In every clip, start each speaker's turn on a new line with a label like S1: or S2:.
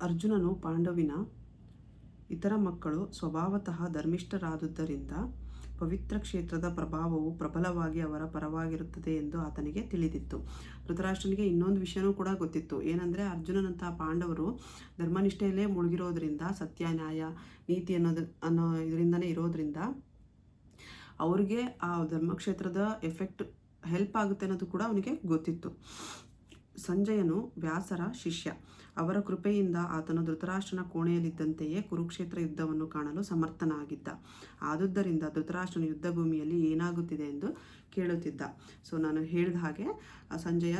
S1: ಅರ್ಜುನನು ಪಾಂಡವಿನ ಇತರ ಮಕ್ಕಳು ಸ್ವಭಾವತಃ ಧರ್ಮಿಷ್ಠರಾದುದರಿಂದ ಪವಿತ್ರ ಕ್ಷೇತ್ರದ ಪ್ರಭಾವವು ಪ್ರಬಲವಾಗಿ ಅವರ ಪರವಾಗಿರುತ್ತದೆ ಎಂದು ಆತನಿಗೆ ತಿಳಿದಿತ್ತು. ಧೃತರಾಷ್ಟ್ರನಿಗೆ ಇನ್ನೊಂದು ವಿಷಯನೂ ಕೂಡ ಗೊತ್ತಿತ್ತು. ಏನಂದರೆ, ಅರ್ಜುನನಂತಹ ಪಾಂಡವರು ಧರ್ಮನಿಷ್ಠೆಯಲ್ಲೇ ಮುಳುಗಿರೋದ್ರಿಂದ, ಸತ್ಯ ನ್ಯಾಯ ನೀತಿ ಅನ್ನೋ ಇದರಿಂದನೇ ಇರೋದ್ರಿಂದ ಅವ್ರಿಗೆ ಆ ಧರ್ಮಕ್ಷೇತ್ರದ ಎಫೆಕ್ಟ್ ಹೆಲ್ಪ್ ಆಗುತ್ತೆ ಅನ್ನೋದು ಕೂಡ ಅವನಿಗೆ ಗೊತ್ತಿತ್ತು. ಸಂಜಯನು ವ್ಯಾಸರ ಶಿಷ್ಯ. ಅವರ ಕೃಪೆಯಿಂದ ಆತನು ಧೃತರಾಷ್ಟ್ರನ ಕೋಣೆಯಲ್ಲಿದ್ದಂತೆಯೇ ಕುರುಕ್ಷೇತ್ರ ಯುದ್ಧವನ್ನು ಕಾಣಲು ಸಮರ್ಥನಾಗಿದ್ದ. ಆದುದರಿಂದ ಧೃತರಾಷ್ಟ್ರನ ಯುದ್ಧ ಭೂಮಿಯಲ್ಲಿ ಏನಾಗುತ್ತಿದೆ ಎಂದು ಕೇಳುತ್ತಿದ್ದ. ಸೊ ನಾನು ಹೇಳಿದ ಹಾಗೆ ಸಂಜಯ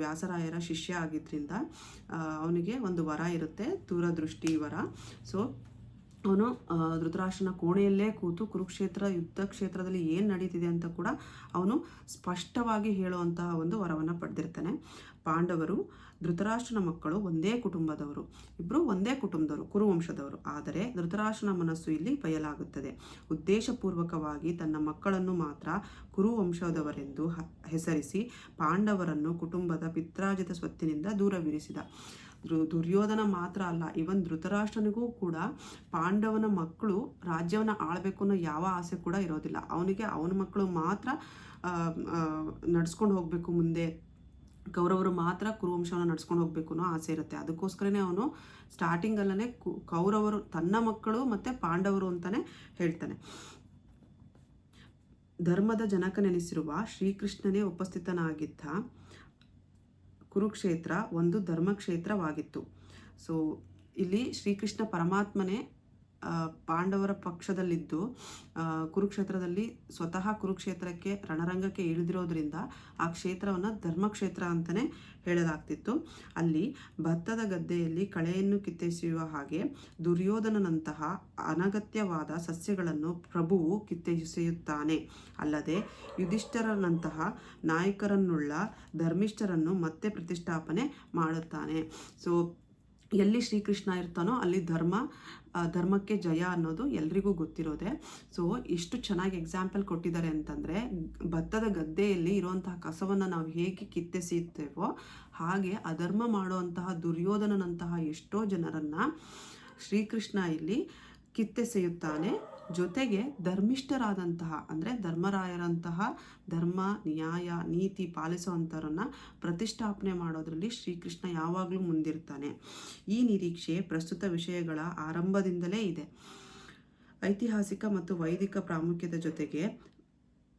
S1: ವ್ಯಾಸರಾಯರ ಶಿಷ್ಯ ಆಗಿದ್ದರಿಂದ ಅವನಿಗೆ ಒಂದು ವರ ಇರುತ್ತೆ, ದೂರದೃಷ್ಟಿ ವರ. ಸೊ ಅವನು ಧೃತರಾಷ್ಟ್ರನ ಕೋಣೆಯಲ್ಲೇ ಕೂತು ಕುರುಕ್ಷೇತ್ರ ಯುದ್ಧ ಕ್ಷೇತ್ರದಲ್ಲಿ ಏನು ನಡೀತಿದೆ ಅಂತ ಕೂಡ ಅವನು ಸ್ಪಷ್ಟವಾಗಿ ಹೇಳುವಂತಹ ಒಂದು ವರವನ್ನು ಪಡೆದಿರ್ತಾನೆ. ಪಾಂಡವರು ಧೃತರಾಷ್ಟ್ರನ ಮಕ್ಕಳು ಒಂದೇ ಕುಟುಂಬದವರು, ಇಬ್ಬರು ಒಂದೇ ಕುಟುಂಬದವರು, ಕುರುವಂಶದವರು. ಆದರೆ ಧೃತರಾಷ್ಟ್ರನ ಮನಸ್ಸು ಇಲ್ಲಿ ಬಯಲಾಗುತ್ತದೆ. ಉದ್ದೇಶಪೂರ್ವಕವಾಗಿ ತನ್ನ ಮಕ್ಕಳನ್ನು ಮಾತ್ರ ಕುರುವಂಶದವರೆಂದು ಹೆಸರಿಸಿ ಪಾಂಡವರನ್ನು ಕುಟುಂಬದ ಪಿತ್ರಾರ್ಜಿತ ಸ್ವತ್ತಿನಿಂದ ದೂರವಿರಿಸಿದ. ದುರ್ಯೋಧನ ಮಾತ್ರ ಅಲ್ಲ, ಇವನ್ ಧೃತರಾಷ್ಟ್ರನಿಗೂ ಕೂಡ ಪಾಂಡವನ ಮಕ್ಕಳು ರಾಜ್ಯವನ್ನು ಆಳಬೇಕು ಅನ್ನೋ ಯಾವ ಆಸೆ ಕೂಡ ಇರೋದಿಲ್ಲ. ಅವನಿಗೆ ಅವನ ಮಕ್ಕಳು ಮಾತ್ರ ನಡ್ಸ್ಕೊಂಡು ಹೋಗಬೇಕು, ಮುಂದೆ ಕೌರವರು ಮಾತ್ರ ಕುರುವಂಶವನ್ನು ನಡ್ಸ್ಕೊಂಡು ಹೋಗ್ಬೇಕು ಅನ್ನೋ ಆಸೆ ಇರುತ್ತೆ. ಅದಕ್ಕೋಸ್ಕರನೇ ಅವನು ಸ್ಟಾರ್ಟಿಂಗಲ್ಲೇ ಕೌರವರು ತನ್ನ ಮಕ್ಕಳು ಮತ್ತು ಪಾಂಡವರು ಅಂತಲೇ ಹೇಳ್ತಾನೆ. ಧರ್ಮದ ಜನಕನೆನಿಸಿರುವ ಶ್ರೀಕೃಷ್ಣನೇ ಉಪಸ್ಥಿತನಾಗಿದ್ದ ಕುರುಕ್ಷೇತ್ರ ಒಂದು ಧರ್ಮಕ್ಷೇತ್ರವಾಗಿತ್ತು. ಸೊ ಇಲ್ಲಿ ಶ್ರೀಕೃಷ್ಣ ಪರಮಾತ್ಮನೇ ಪಾಂಡವರ ಪಕ್ಷದಲ್ಲಿದ್ದು ಕುರುಕ್ಷೇತ್ರದಲ್ಲಿ ಸ್ವತಃ ಕುರುಕ್ಷೇತ್ರಕ್ಕೆ ರಣರಂಗಕ್ಕೆ ಇಳಿದಿರೋದ್ರಿಂದ ಆ ಕ್ಷೇತ್ರವನ್ನು ಧರ್ಮಕ್ಷೇತ್ರ ಅಂತಲೇ ಹೇಳಲಾಗ್ತಿತ್ತು. ಅಲ್ಲಿ ಭತ್ತದ ಗದ್ದೆಯಲ್ಲಿ ಕಳೆಯನ್ನು ಕಿತ್ತೆಸೆಯುವ ಹಾಗೆ ದುರ್ಯೋಧನನಂತಹ ಅನಗತ್ಯವಾದ ಸಸ್ಯಗಳನ್ನು ಪ್ರಭುವು ಕಿತ್ತೆಸೆಯುತ್ತಾನೆ. ಅಲ್ಲದೆ ಯುಧಿಷ್ಠಿರನಂತಹ ನಾಯಕರನ್ನುಳ್ಳ ಧರ್ಮಿಷ್ಠರನ್ನು ಮತ್ತೆ ಪ್ರತಿಷ್ಠಾಪನೆ ಮಾಡುತ್ತಾನೆ. ಸೊ ಎಲ್ಲಿ ಶ್ರೀಕೃಷ್ಣ ಇರ್ತಾನೋ ಅಲ್ಲಿ ಧರ್ಮಕ್ಕೆ ಜಯ ಅನ್ನೋದು ಎಲ್ರಿಗೂ ಗೊತ್ತಿರೋದೆ. ಸೊ ಎಷ್ಟು ಚೆನ್ನಾಗಿ ಎಕ್ಸಾಂಪಲ್ ಕೊಟ್ಟಿದ್ದಾರೆ ಅಂತಂದರೆ, ಭತ್ತದ ಗದ್ದೆಯಲ್ಲಿ ಇರುವಂತಹ ಕಸವನ್ನು ನಾವು ಹೇಗೆ ಕಿತ್ತೆಸೆಯುತ್ತೇವೋ ಹಾಗೆ ಅಧರ್ಮ ಮಾಡುವಂತಹ ದುರ್ಯೋಧನನಂತಹ ಎಷ್ಟೋ ಜನರನ್ನು ಶ್ರೀಕೃಷ್ಣ ಇಲ್ಲಿ ಕಿತ್ತೆಸೆಯುತ್ತಾನೆ. ಜೊತೆಗೆ ಧರ್ಮಿಷ್ಠರಾದಂತಹ ಅಂದರೆ ಧರ್ಮರಾಯರಂತಹ ಧರ್ಮ ನ್ಯಾಯ ನೀತಿ ಪಾಲಿಸುವಂಥವ್ರನ್ನ ಪ್ರತಿಷ್ಠಾಪನೆ ಮಾಡೋದರಲ್ಲಿ ಶ್ರೀಕೃಷ್ಣ ಯಾವಾಗಲೂ ಮುಂದಿರ್ತಾನೆ. ಈ ನಿರೀಕ್ಷೆ ಪ್ರಸ್ತುತ ವಿಷಯಗಳ ಆರಂಭದಿಂದಲೇ ಇದೆ. ಐತಿಹಾಸಿಕ ಮತ್ತು ವೈದಿಕ ಪ್ರಾಮುಖ್ಯತೆ ಜೊತೆಗೆ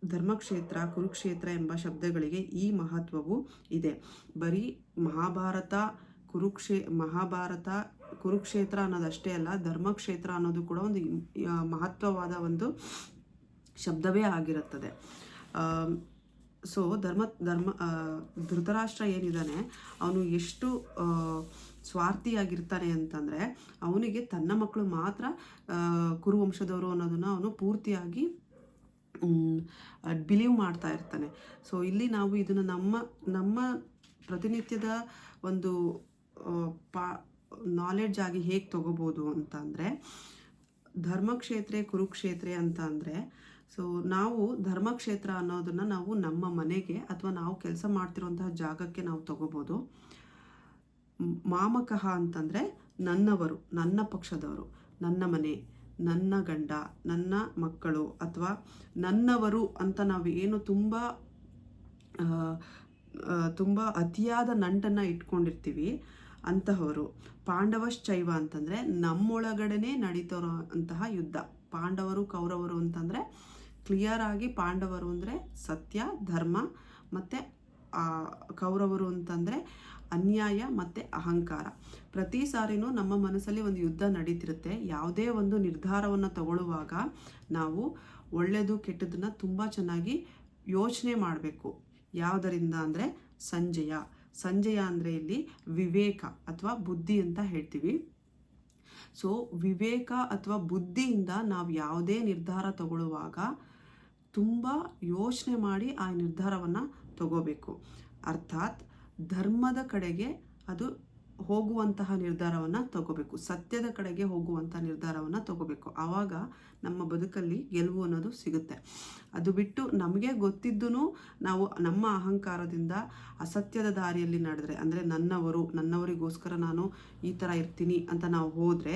S1: ಧರ್ಮಕ್ಷೇತ್ರ ಕುರುಕ್ಷೇತ್ರ ಎಂಬ ಶಬ್ದಗಳಿಗೆ ಈ ಮಹತ್ವವೂ ಇದೆ. ಬರೀ ಮಹಾಭಾರತ ಕುರುಕ್ಷೇತ್ರ ಅನ್ನೋದಷ್ಟೇ ಅಲ್ಲ, ಧರ್ಮಕ್ಷೇತ್ರ ಅನ್ನೋದು ಕೂಡ ಒಂದು ಮಹತ್ವವಾದ ಒಂದು ಶಬ್ದವೇ ಆಗಿರುತ್ತದೆ. ಸೊ ಧೃತರಾಷ್ಟ್ರ ಏನಿದ್ದಾನೆ ಅವನು ಎಷ್ಟು ಸ್ವಾರ್ಥಿಯಾಗಿರ್ತಾನೆ ಅಂತಂದರೆ, ಅವನಿಗೆ ತನ್ನ ಮಕ್ಕಳು ಮಾತ್ರ ಕುರುವಂಶದವರು ಅನ್ನೋದನ್ನು ಅವನು ಪೂರ್ತಿಯಾಗಿ ಬಿಲೀವ್ ಮಾಡ್ತಾ ಇರ್ತಾನೆ. ಸೊ ಇಲ್ಲಿ ನಾವು ಇದನ್ನು ನಮ್ಮ ಪ್ರತಿನಿತ್ಯದ ಒಂದು ನಾಲೆಡ್ಜ್ ಆಗಿ ಹೇಗೆ ತಗೋಬೋದು ಅಂತಂದರೆ, ಧರ್ಮಕ್ಷೇತ್ರ ಕುರುಕ್ಷೇತ್ರ ಅಂತ ಅಂದರೆ, ಸೊ ನಾವು ಧರ್ಮಕ್ಷೇತ್ರ ಅನ್ನೋದನ್ನು ನಾವು ನಮ್ಮ ಮನೆಗೆ ಅಥವಾ ನಾವು ಕೆಲಸ ಮಾಡ್ತಿರುವಂತಹ ಜಾಗಕ್ಕೆ ನಾವು ತಗೋಬೋದು. ಮಾಮಕಃ ಅಂತಂದರೆ ನನ್ನವರು, ನನ್ನ ಪಕ್ಷದವರು, ನನ್ನ ಮನೆ, ನನ್ನ ಗಂಡ, ನನ್ನ ಮಕ್ಕಳು ಅಥವಾ ನನ್ನವರು ಅಂತ ನಾವು ಏನು ತುಂಬ ಅತಿಯಾದ ನಂಟನ್ನು ಇಟ್ಕೊಂಡಿರ್ತೀವಿ ಅಂತಹವರು. ಪಾಂಡವಶ್ಚೈವ ಅಂತಂದರೆ ನಮ್ಮೊಳಗಡೆನೇ ನಡೀತಿರೋ ಅಂತಹ ಯುದ್ಧ. ಪಾಂಡವರು ಕೌರವರು ಅಂತಂದರೆ ಕ್ಲಿಯರ್ ಆಗಿ ಪಾಂಡವರು ಅಂದರೆ ಸತ್ಯ ಧರ್ಮ ಮತ್ತು ಕೌರವರು ಅಂತಂದರೆ ಅನ್ಯಾಯ ಮತ್ತು ಅಹಂಕಾರ. ಪ್ರತಿ ಸಾರಿನೂ ನಮ್ಮ ಮನಸ್ಸಲ್ಲಿ ಒಂದು ಯುದ್ಧ ನಡೀತಿರುತ್ತೆ. ಯಾವುದೇ ಒಂದು ನಿರ್ಧಾರವನ್ನು ತಗೊಳ್ಳುವಾಗ ನಾವು ಒಳ್ಳೆಯದು ಕೆಟ್ಟದನ್ನು ತುಂಬ ಚೆನ್ನಾಗಿ ಯೋಚನೆ ಮಾಡಬೇಕು. ಯಾವುದರಿಂದ ಅಂದರೆ ಸಂಜಯ ಅಂದರೆ ಇಲ್ಲಿ ವಿವೇಕ ಅಥವಾ ಬುದ್ಧಿ ಅಂತ ಹೇಳ್ತೀವಿ. ಸೊ ವಿವೇಕ ಅಥವಾ ಬುದ್ಧಿಯಿಂದ ನಾವು ಯಾವುದೇ ನಿರ್ಧಾರ ತಗೊಳ್ಳುವಾಗ ತುಂಬ ಯೋಚನೆ ಮಾಡಿ ಆ ನಿರ್ಧಾರವನ್ನು ತಗೋಬೇಕು. ಅರ್ಥಾತ್ ಧರ್ಮದ ಕಡೆಗೆ ಅದು ಹೋಗುವಂತಹ ನಿರ್ಧಾರವನ್ನು ತಗೋಬೇಕು, ಸತ್ಯದ ಕಡೆಗೆ ಹೋಗುವಂಥ ನಿರ್ಧಾರವನ್ನು ತಗೋಬೇಕು. ಆವಾಗ ನಮ್ಮ ಬದುಕಲ್ಲಿ ಗೆಲುವು ಅನ್ನೋದು ಸಿಗುತ್ತೆ. ಅದು ಬಿಟ್ಟು ನಮಗೆ ಗೊತ್ತಿದ್ದೂ ನಾವು ನಮ್ಮ ಅಹಂಕಾರದಿಂದ ಅಸತ್ಯದ ದಾರಿಯಲ್ಲಿ ನಡೆದ್ರೆ, ಅಂದರೆ ನನ್ನವರಿಗೋಸ್ಕರ ನಾನು ಈ ಥರ ಇರ್ತೀನಿ ಅಂತ ನಾವು ಹೋದರೆ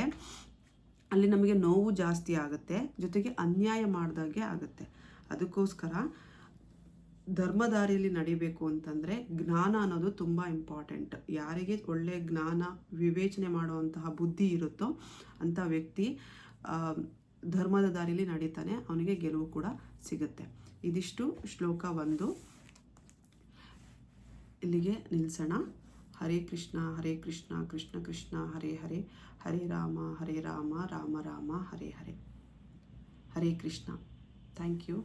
S1: ಅಲ್ಲಿ ನಮಗೆ ನೋವು ಜಾಸ್ತಿ ಆಗುತ್ತೆ, ಜೊತೆಗೆ ಅನ್ಯಾಯ ಮಾಡಿದಾಗೆ ಆಗುತ್ತೆ. ಅದಕ್ಕೋಸ್ಕರ ಧರ್ಮದಾರಿಯಲ್ಲಿ ನಡಿಬೇಕು ಅಂತಂದರೆ ಜ್ಞಾನ ಅನ್ನೋದು ತುಂಬ ಇಂಪಾರ್ಟೆಂಟ್. ಯಾರಿಗೆ ಒಳ್ಳೆಯ ಜ್ಞಾನ, ವಿವೇಚನೆ ಮಾಡುವಂತಹ ಬುದ್ಧಿ ಇರುತ್ತೋ ಅಂಥ ವ್ಯಕ್ತಿ ಧರ್ಮದ ದಾರಿಯಲ್ಲಿ ನಡೀತಾನೆ, ಅವನಿಗೆ ಗೆಲುವು ಕೂಡ ಸಿಗುತ್ತೆ. ಇದಿಷ್ಟು ಶ್ಲೋಕ 1. ಇಲ್ಲಿಗೆ ನಿಲ್ಲಿಸೋಣ. ಹರೇ ಕೃಷ್ಣ ಕೃಷ್ಣ ಕೃಷ್ಣ ಹರೇ ಹರೇ, ಹರೇ ರಾಮ ರಾಮ ರಾಮ ಹರೇ ಹರೇ. ಹರೇ ಕೃಷ್ಣ. Thank you.